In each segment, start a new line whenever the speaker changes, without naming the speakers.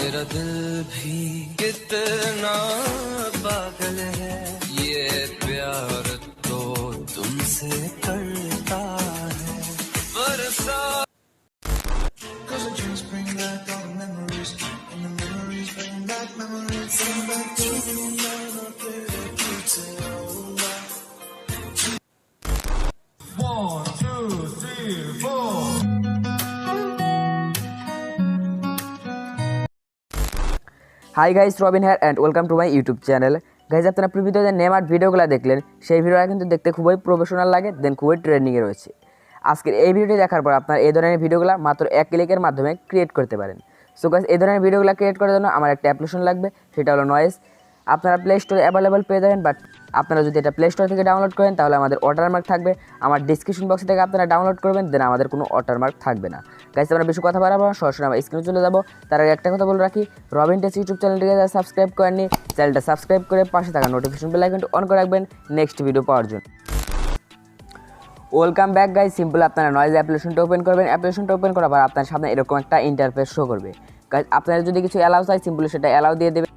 मेरा दिल भी कितना पागल है ये प्यार तो तुमसे करता है बरसा Cause the dreams bring back all the memories and the memories bring back memories send back to you never play the guitar 1 2 3 4
hi guys, Robin here and welcome to my YouTube channel. Guys, আপনারা প্রিভিউতে যে name art ভিডিওগুলো দেখলেন, সেই ভিডিওটা কিন্তু দেখতে খুবই প্রফেশনাল লাগে, দেন খুবই ট্রেন্ডিংয়ে রয়েছে। আজকের এই ভিডিওটি দেখার পর আপনার এই ধরনের ভিডিওগুলো মাত্র 1 ক্লিকের মাধ্যমে ক্রিয়েট করতে পারেন। সো গাইজ, এই ধরনের ভিডিওগুলো ক্রিয়েট করার জন্য আমার একটা অ্যাপ্লিকেশন লাগবে, সেটা হলো নয়েজ। আপনারা প্লে স্টোরে অ্যাভেলেবল পেয়ে যাবেন, বাট আপনারা যদি এটা প্লে স্টোর থেকে ডাউনলোড করেন তাহলে আমাদের ওয়াটারমার্ক থাকবে। আমার ডিসক্রিপশন বক্স থেকে আপনারা ডাউনলোড করবেন, দেন আমাদের কোনো ওয়াটারমার্ক থাকবে না। গাইজ, আমরা বেশি কথা বাড়াবো না, সরাসরি আমরা স্ক্রিনে চলে যাবো। তার আগে একটা কথা বলে রাখি, রবিন টেস্ট ইউটিউব চ্যানেলটিকে যারা সাবস্ক্রাইব করেননি, চ্যানেলটা সাবস্ক্রাইব করে পাশে থাকা নোটিফিকেশন বেল আইকনটি অন করে রাখবেন নেক্সট ভিডিও পাওয়ার জন্য। Welcome back guys. সিম্পল আপনারা নয়েজ অ্যাপ্লিকেশনটা ওপেন করবেন। অ্যাপ্লিকেশনটা ওপেন করার পর আপনার সামনে এরকম একটা ইন্টারফেস শো করবে। গাইজ, আপনারা যদি কিছু অ্যালাউ চাই, সিম্পলি সেটা অ্যালাউ দিয়ে দেবেন।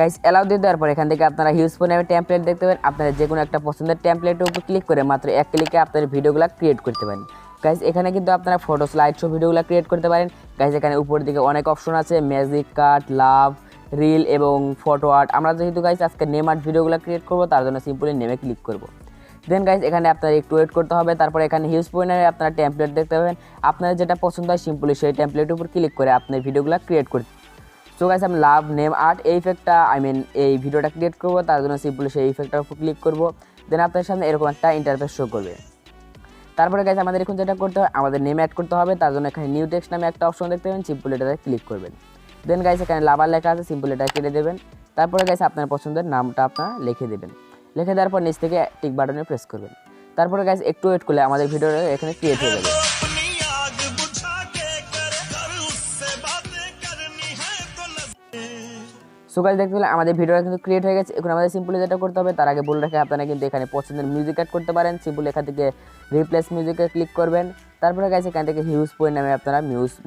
গাইজ, অ্যালাউ দিয়ে দেওয়ার পর এখান থেকে আপনারা হিউজ ফোনে টেমপ্লেট দেখতে পাবেন। আপনারা যে কোনো একটা পছন্দের টেমপ্লেটের উপর ক্লিক করে মাত্র 1 ক্লিকে আপনার ভিডিওগুলো ক্রিয়েট করতে পারেন। গাইজ, এখানে কিন্তু আপনারা ফটো, স্লাইড শো ভিডিওগুলো ক্রিয়েট করতে পারেন। গাইজ, এখানে উপরের দিকে অনেক অপশন আছে, ম্যাজিক কাট, লাভ, রিল এবং ফটো আর্ট। আমরা যেহেতু গাইজ আজকে নেম আর্ট ভিডিওগুলো ক্রিয়েট করবো, তার জন্য সিম্পলি নেমে ক্লিক করবো। দেন গাইজ, এখানে আপনার একটু ওয়েট করতে হবে। তারপর এখানে হিউজ পয়েন্টে আপনারা টেমপ্লেট দেখতে পাবেন। আপনার যেটা পছন্দ হয় সিম্পলি সেই টেমপ্লেটের উপর ক্লিক করে আপনার ভিডিওগুলো ক্রিয়েট করতে। সো গাইজ, আমি লাভ নেম আর্ট এই ইফেক্টটা এই ভিডিওটা ক্রিয়েট করবো, তার জন্য সিম্পলি সেই ইফেক্টটার উপর ক্লিক করবো। দেন আপনার সামনে এরকম একটা ইন্টারফেস শো করবে। তারপরে গাইজ, আমাদের এখন যেটা করতে হবে, আমাদের নেম অ্যাড করতে হবে। তার জন্য এখানে নিউ টেক্সট নামে একটা অপশন দেখতে পাবেন, সিম্পলি এটাতে ক্লিক করবেন। দেন গাইজ, এখানে লাভার লেখা আছে, সিম্পলি এটা কেটে দেবেন। তারপরে গাইজ, আপনার পছন্দের নামটা আপনারা লিখে দেবেন। লিখে দেওয়ার পর নিচ থেকে টিক বাটনে প্রেস করবেন। তারপরে গাইজ, একটু ওয়েট করলে আমাদের ভিডিওটা এখানে ক্রিয়েট হয়ে যাবে। সো গাইজ, দেখতে পেলে আমাদের ভিডিওটা কিন্তু ক্রিয়েট হয়ে গেছে। এখন আমাদের সিম্পলি যেটা করতে হবে, তার আগে বলে রাখি আপনারা কিন্তু এখানে পছন্দের মিউজিক অ্যাড করতে পারেন। সিম্পলি এখান থেকে রিপ্লেস মিউজিকে ক্লিক করবেন। তারপরে গাইজ, এখান থেকে হিউজ পয়েন্ট নামে আপনারা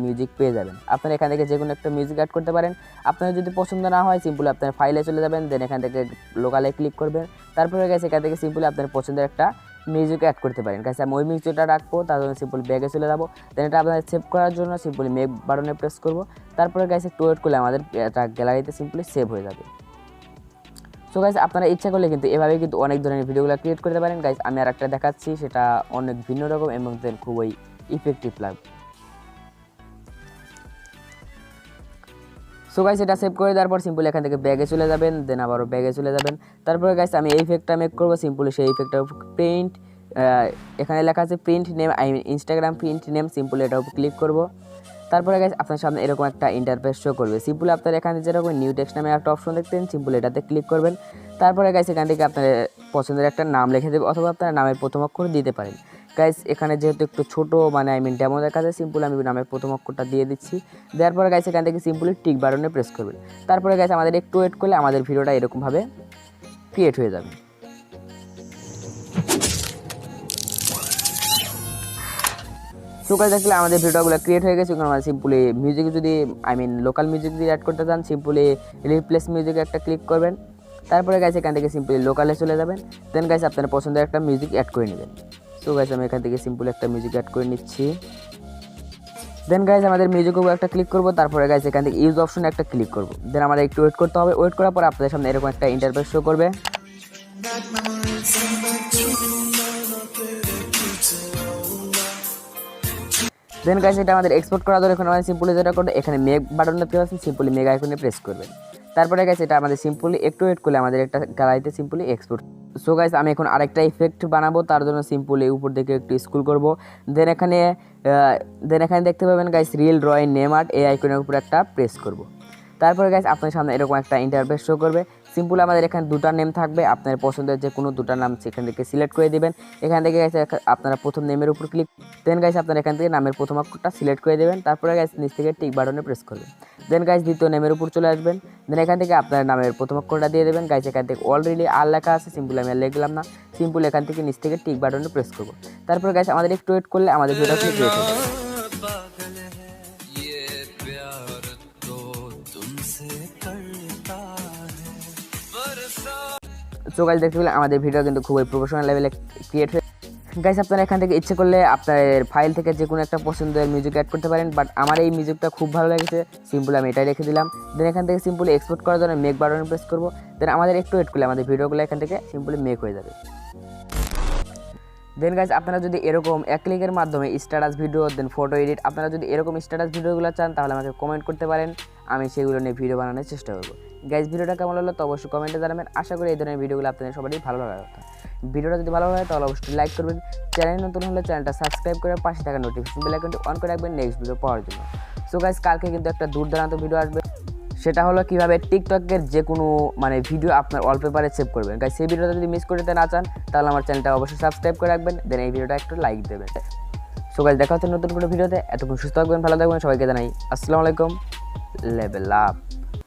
মিউজিক পেয়ে যাবেন। আপনারা এখান থেকে যে কোনো একটা মিউজিক অ্যাড করতে পারেন। আপনার যদি পছন্দ না হয় সিম্পলি আপনার ফাইলে চলে যাবেন, দেন এখান থেকে লোকালে ক্লিক করবেন। তারপরে গাইজ, এখান থেকে সিম্পলি আপনার পছন্দের একটা মিউজিক অ্যাড করতে পারেন। গাইজ, আমি ওই মিউজিকটা রাখবো, তার জন্য সিম্পলি ব্যাগে চলে যাবো। দেন এটা আপনাদের সেভ করার জন্য সিম্পলি মেক বাটনে প্রেস করবো। তারপরে গাইজ, একটু ওয়েট করলে আমাদের এটা গ্যালারিতে সিম্পলি সেভ হয়ে যাবে। সো গাইজ, আপনারা ইচ্ছা করলে কিন্তু এভাবে কিন্তু অনেক ধরনের ভিডিওগুলো ক্রিয়েট করতে পারেন। গাইজ, আমি আর একটা দেখাচ্ছি, সেটা অনেক ভিন্ন রকম এবং দেন খুবই ইফেক্টিভ লাগবে। সো গাইজ, এটা সেভ করে দেওয়ার পর সিম্পলি এখান থেকে ব্যাগে চলে যাবেন, দেন আবারও ব্যাগে চলে যাবেন। তারপরে গাইজ, আমি এই ইফেক্টটা মেক করবো। সিম্পলি সেই ইফেক্টটার প্রিন্ট, এখানে লেখা আছে print name, Instagram print name, simply এটার উপর ক্লিক করবো। তারপরে গাইজ, আপনার সামনে এরকম একটা ইন্টারফেস শো করবে। সিম্পলি আপনার এখানে যেরকম নিউ টেক্সট নামে একটা অপশন দেখতেন, সিম্পলি এটাতে ক্লিক করবেন। তারপরে গাইজ, এখান থেকে আপনার পছন্দের একটা নাম লিখে দেবে, অথবা আপনার নামের প্রথম অক্ষর দিতে পারেন। গাইজ, এখানে যেহেতু একটু ছোটো ডেমো দেখা যায়, সিম্পলি আমি নামের প্রথম অক্ষরটা দিয়ে দিচ্ছি। দেওয়ার পরে গাইজ, এখান থেকে সিম্পলি টিক বাটনে প্রেস করবেন। তারপরে গাইজ, আমাদের একটু ওয়েট করলে আমাদের ভিডিওটা এরকমভাবে ক্রিয়েট হয়ে যাবে। সো গাইজ, দেখলে আমাদের ভিডিওগুলো ক্রিয়েট হয়ে গেছে। আমরা সিম্পলি মিউজিক যদি লোকাল মিউজিক যদি অ্যাড করতে চান, সিম্পলি রিপ্লেস মিউজিকে একটা ক্লিক করবেন। তারপরে গাইজ, এখান থেকে সিম্পলি লোকালে চলে যাবেন। দেন গাইজ, আপনার পছন্দের একটা মিউজিক অ্যাড করে নেবেন। সো গাইজ, আমি এখান থেকে সিম্পলি একটা মিউজিক অ্যাড করে নিচ্ছি। দেন গাইজ, আমাদের মিউজিক উপর একটা ক্লিক করবো। তারপরে গাইজ, এখান থেকে ইউজ অপশনে একটা ক্লিক করবো। দেন আমাদের একটু ওয়েট করতে হবে। ওয়েট করার পর আপনাদের সামনে এরকম একটা ইন্টারফেস শো করবে। দেন গাইজ, এটা আমাদের এক্সপোর্ট করা দরকার। আমাদের সিম্পলি যেটা করবে, এখানে মেক বাটন দেখতে পাচ্ছেন, সিম্পলি মেক আইকনে প্রেস করবেন। তারপরে গাইজ, এটা আমাদের সিম্পলি একটু ওয়েট করলে আমাদের একটা গ্যালারিতে সিম্পলি এক্সপোর্ট। সো গাইজ, আমি এখন আরেকটা ইফেক্ট বানাবো, তার জন্য সিম্পলি উপর দিকে একটু স্ক্রল করবো। দেন এখানে দেখতে পাবেন guys reel drawing name art, এই আইকনের উপর একটা প্রেস করবো। তারপরে গাইজ, আপনার সামনে এরকম একটা ইন্টারফেস শো করবে। সিম্পলি আমাদের এখানে দুটো নেম থাকবে, আপনার পছন্দের যে কোনো দুটো নাম সেখান থেকে সিলেক্ট করে দেবেন। এখান থেকে গাইজ, আপনারা প্রথম নেমের উপর ক্লিক, দেন গাইজ, আপনারা এখান থেকে নামের প্রথম অক্ষরটা সিলেক্ট করে দেবেন। তারপরে গাইজ, নিচ থেকে টিক বাটনে প্রেস করবেন। দেন গাইজ, দ্বিতীয় নেমের উপর চলে আসবেন। দেন এখান থেকে আপনার নামের প্রথম অক্ষরটা দিয়ে দেবেন। গাইজ, এখান থেকে অলরেডি আর লেখা আছে, সিম্পলি আমি আর লিখলাম না, সিম্পলি এখান থেকে নিচ থেকে টিক বাটনে প্রেস করবো। তারপরে গাইজ, আমাদের একটু ওয়েট করলে আমাদের ভিডিওটা ক্লিক হয়ে যাবে। সো গাইস দেখতে পেলে আমাদের ভিডিও কিন্তু খুবই প্রফেশনাল লেভেলে ক্রিয়েট হয়ে গাইস। আপনারা এখান থেকে ইচ্ছে করলে আপনার ফাইল থেকে যে কোনো একটা পছন্দের মিউজিক অ্যাড করতে পারেন, বাট আমার এই মিউজিকটা খুব ভালো লেগেছে, সিম্পল আমি এটাই রেখে দিলাম। দেন এখান থেকে সিম্পলি এক্সপোর্ট করার জন্য মেক বাটনে প্রেস করবো। দেন আমাদের একটু ওয়েট করলে আমাদের ভিডিওগুলো এখান থেকে সিম্পলি মেক হয়ে যাবে। দেন গাইজ আপনারা যদি এরকম এক ক্লিকের মাধ্যমে স্ট্যাটাস ভিডিও দেন ফটো এডিট, আপনারা যদি এরকম স্ট্যাটাস ভিডিওগুলো চান তাহলে আমাকে কমেন্ট করতে পারেন, আমি সেগুলো নিয়ে ভিডিও বানানোর চেষ্টা করবো। গাইজ ভিডিওটা কেমন হলো তো অবশ্যই কমেন্টে জানাবেন। আশা করি এই ধরনের ভিডিওগুলো আপনাদের সবারই ভালো লাগার কথা। ভিডিওটা যদি ভালো হয় তাহলে অবশ্যই লাইক করবেন, চ্যানেল নতুন হলে চ্যানেলটা সাবস্ক্রাইব করে পাশে থাকা নোটিফিকেশন বেল আইকনটি অন করে রাখবেন নেক্সট ভিডিও পাওয়ার জন্য। সো গাইজ কালকে কিন্তু একটা দুর্দান্ত ভিডিও আসবে, সেটা হলো কীভাবে টিকটকের যে কোনো ভিডিও আপনার ওয়ালপেপারে সেভ করবেন। গাইজ সেই ভিডিওটা যদি মিস করতে না চান তাহলে আমার চ্যানেলটা অবশ্যই সাবস্ক্রাইব করে রাখবেন, দেন এই ভিডিওটা একটু লাইক দেবেন। সো গাইজ দেখা হচ্ছে নতুন কোনো ভিডিওতে, এতক্ষণ সুস্থ থাকবেন, ভালো থাকবেন, সবাইকে জানাই আসসালামু আলাইকুম, লেভেল আপ।